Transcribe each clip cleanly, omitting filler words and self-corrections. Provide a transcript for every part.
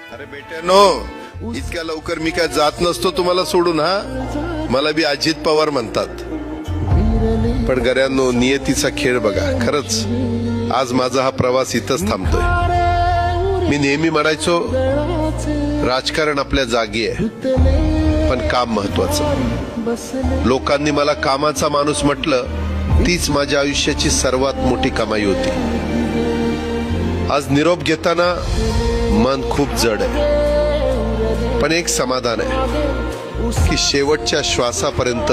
अरे बेट्यानो, इतक्या लवकर मी काय जात नसतो तुम्हाला सोडून. हा, मला बी अजित पवार म्हणतात. पण गऱ्यांनो, नियतीचा खेळ बघा. खरंच आज माझा हा प्रवास इथंच थांबतोय. मी नेहमी म्हणायचो राजकारण आपल्या जागी आहे, पण काम महत्वाचं. लोकांनी मला कामाचा माणूस म्हटलं, तीच माझ्या आयुष्याची सर्वात मोठी कमाई होती. आज निरोप घेताना मन खूप जड आहे, पण एक समाधान आहे की शेवटच्या श्वासापर्यंत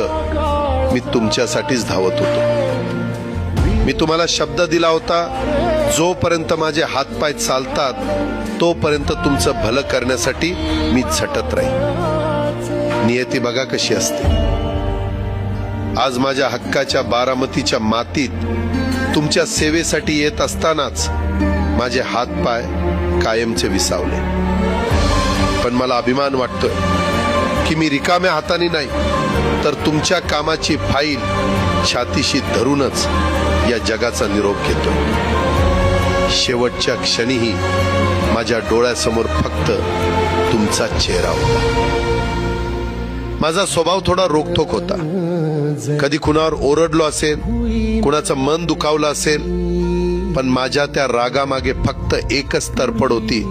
मी तुमच्यासाठीच धावत होतो. मी तुम्हाला शब्द दिला होता, जोपर्यंत माझे हातपाय चालतात तोपर्यंत तुमचं भलं करण्यासाठी मी झटत राहील. नियती बघा कशी असते. आज माझ्या हक्काच्या बारामतीच्या मातीत तुमच्या सेवेसाठी येत असतानाच माझे हातपाय कायमचे विसावले. पण मला अभिमान वाटतोय की मी रिकाम्या हाताने नाही, तर तुमच्या कामाची फाईल छातीशी धरूनच या जगाचा निरोप घेतोय. शेवटच्या क्षणीही माझ्या डोळ्यासमोर फक्त तुमचा चेहरा होता. माझा स्वभाव थोडा रोखठोक होता. कधी कुणावर ओरडलो असेल, कुणाचं मन दुखावलं असेल, पण माझ्या त्या रागामागे फक्त एकच तरफड होती,